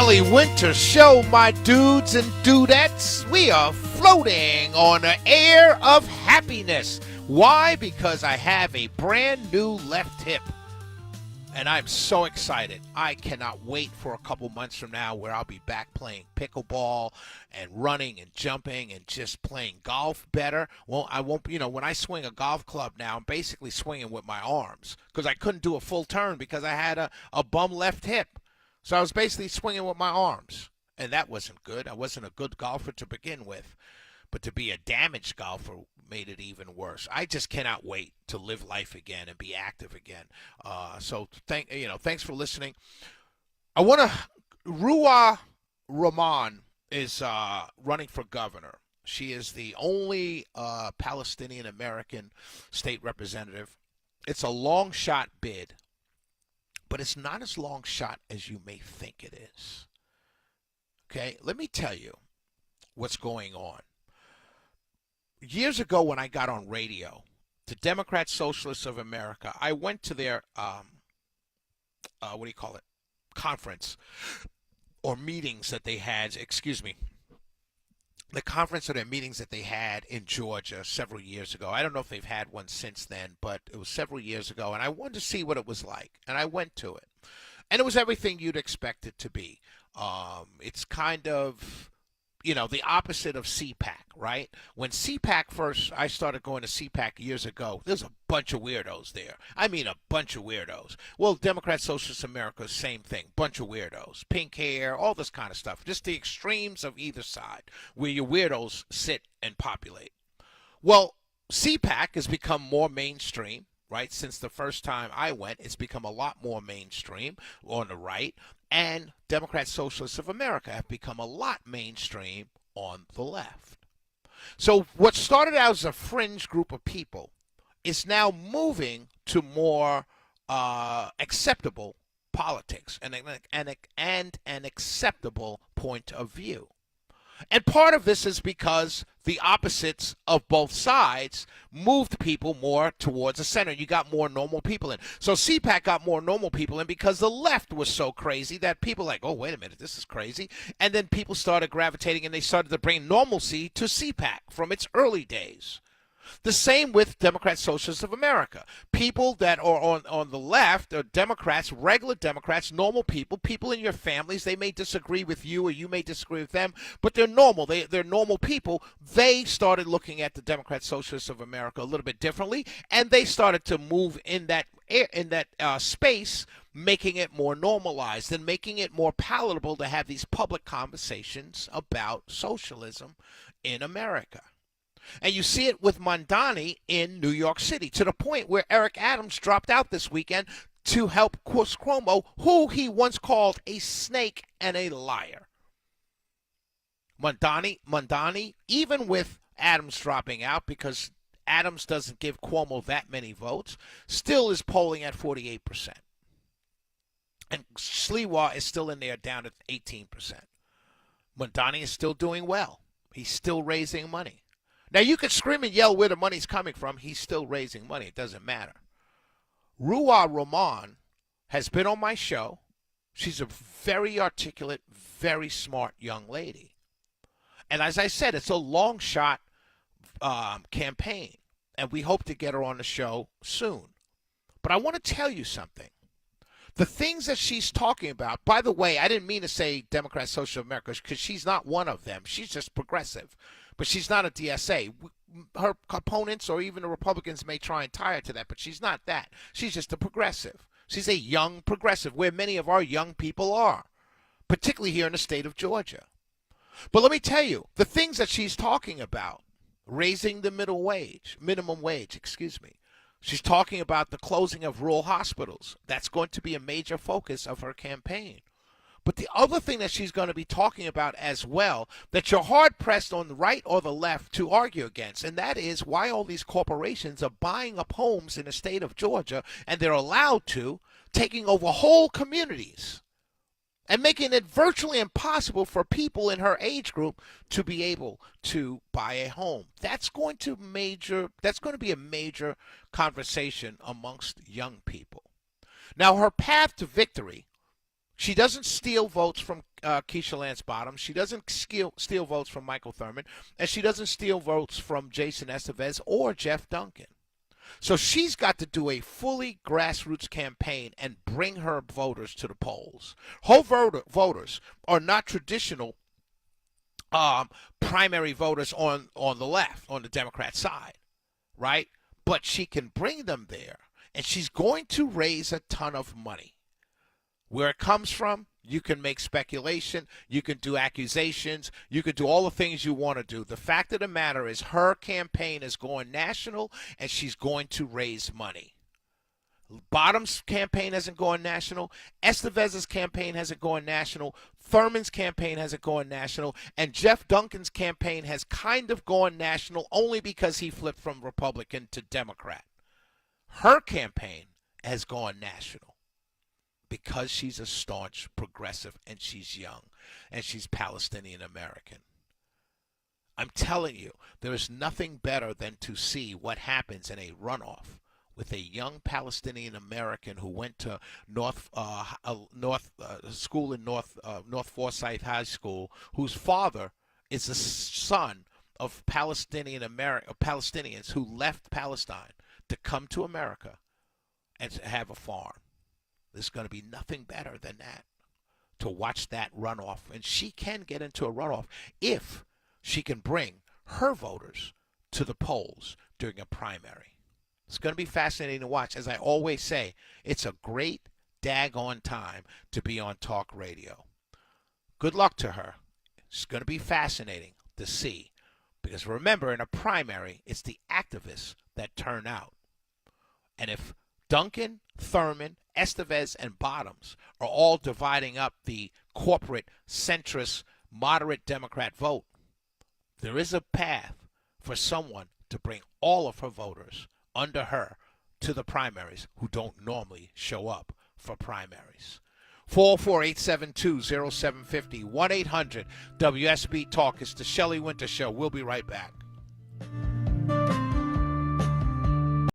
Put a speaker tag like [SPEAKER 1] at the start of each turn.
[SPEAKER 1] Jelly Winter Show, my dudes and dudettes. We are floating on an air of happiness. Why? Because I have a brand new left hip. And I'm so excited. I cannot wait for a couple months from now where I'll be back playing pickleball and running and jumping and just playing golf better. Well, I won't, when I swing a golf club now, I'm basically swinging with my arms because I couldn't do a full turn because I had a bum left hip. So I was basically swinging with my arms. And that wasn't good. I wasn't a good golfer to begin with. But to be a damaged golfer made it even worse. I just cannot wait to live life again and be active again. So thanks for listening. Ruwa Rumman is running for governor. She is the only Palestinian American state representative. It's a long shot bid, but it's not as long shot as you may think it is. Okay, let me tell you what's going on. Years ago when I got on radio, the Democrat Socialists of America, I went to their, conference or meetings that they had, the conference or their meetings that they had in Georgia several years ago. I don't know if they've had one since then, but it was several years ago, and I wanted to see what it was like, and I went to it. And it was everything you'd expect it to be. It's kind of the opposite of CPAC, right? When CPAC first, I started going to CPAC years ago, there's a bunch of weirdos there. I mean, a bunch of weirdos. Well, Democrat Socialist America, same thing. Bunch of weirdos. Pink hair, all this kind of stuff. Just the extremes of either side, where your weirdos sit and populate. Well, CPAC has become more mainstream, right? Since the first time I went, it's become a lot more mainstream on the right. And Democrat Socialists of America have become a lot mainstream on the left. So what started out as a fringe group of people is now moving to more acceptable politics and an acceptable point of view. And part of this is because the opposites of both sides moved people more towards the center. You got more normal people in. So CPAC got more normal people in because the left was so crazy that people like, oh, wait a minute, this is crazy. And then people started gravitating and they started to bring normalcy to CPAC from its early days. The same with Democrat Socialists of America. People that are on the left are Democrats, regular Democrats, normal people, people in your families. They may disagree with you or you may disagree with them, but they're normal. They're normal people. They started looking at the Democrat Socialists of America a little bit differently, and they started to move in that space, making it more normalized and making it more palatable to have these public conversations about socialism in America. And you see it with Mondani in New York City, to the point where Eric Adams dropped out this weekend to help Chris Cuomo, who he once called a snake and a liar. Mondani, even with Adams dropping out, because Adams doesn't give Cuomo that many votes, still is polling at 48%. And Sliwa is still in there down at 18%. Mondani is still doing well. He's still raising money. Now, you can scream and yell where the money's coming from. He's still raising money. It doesn't matter. Ruwa Rumman has been on my show. She's a very articulate, very smart young lady. And as I said, it's a long shot campaign. And we hope to get her on the show soon. But I want to tell you something. The things that she's talking about, by the way, I didn't mean to say Democrat Social America because she's not one of them. She's just progressive. But she's not a DSA. Her opponents or even the Republicans may try and tie her to that, but she's not that. She's just a progressive. She's a young progressive, where many of our young people are, particularly here in the state of Georgia. But let me tell you, the things that she's talking about, raising the minimum wage, She's talking about the closing of rural hospitals. That's going to be a major focus of her campaign. But the other thing that she's going to be talking about as well, that you're hard-pressed on the right or the left to argue against, and that is why all these corporations are buying up homes in the state of Georgia, and they're allowed to, taking over whole communities and making it virtually impossible for people in her age group to be able to buy a home. That's going to be a major conversation amongst young people. Now, her path to victory, she doesn't steal votes from Keisha Lance Bottoms. She doesn't steal votes from Michael Thurman, and she doesn't steal votes from Jason Estevez or Jeff Duncan. So she's got to do a fully grassroots campaign and bring her voters to the polls. Her voters are not traditional primary voters on the left, on the Democrat side, right? But she can bring them there, and she's going to raise a ton of money. Where it comes from, you can make speculation, you can do accusations, you can do all the things you want to do. The fact of the matter is her campaign is going national, and she's going to raise money. Bottom's campaign hasn't gone national. Estevez's campaign hasn't gone national. Thurman's campaign hasn't gone national. And Jeff Duncan's campaign has kind of gone national only because he flipped from Republican to Democrat. Her campaign has gone national because she's a staunch progressive and she's young and she's Palestinian American. I'm telling you, there is nothing better than to see what happens in a runoff with a young Palestinian American who went to school in North Forsyth High School, whose father is the son of Palestinians who left Palestine to come to America and to have a farm. There's going to be nothing better than that, to watch that runoff. And she can get into a runoff if she can bring her voters to the polls during a primary. It's going to be fascinating to watch. As I always say, it's a great daggone time to be on talk radio. Good luck to her. It's going to be fascinating to see. Because remember, in a primary, it's the activists that turn out. And if Duncan, Thurman, Estevez, and Bottoms are all dividing up the corporate, centrist, moderate Democrat vote, there is a path for someone to bring all of her voters under her to the primaries who don't normally show up for primaries. 404-872-0750, 1-800-WSB-TALK. It's the Shelley Winter Show. We'll be right back.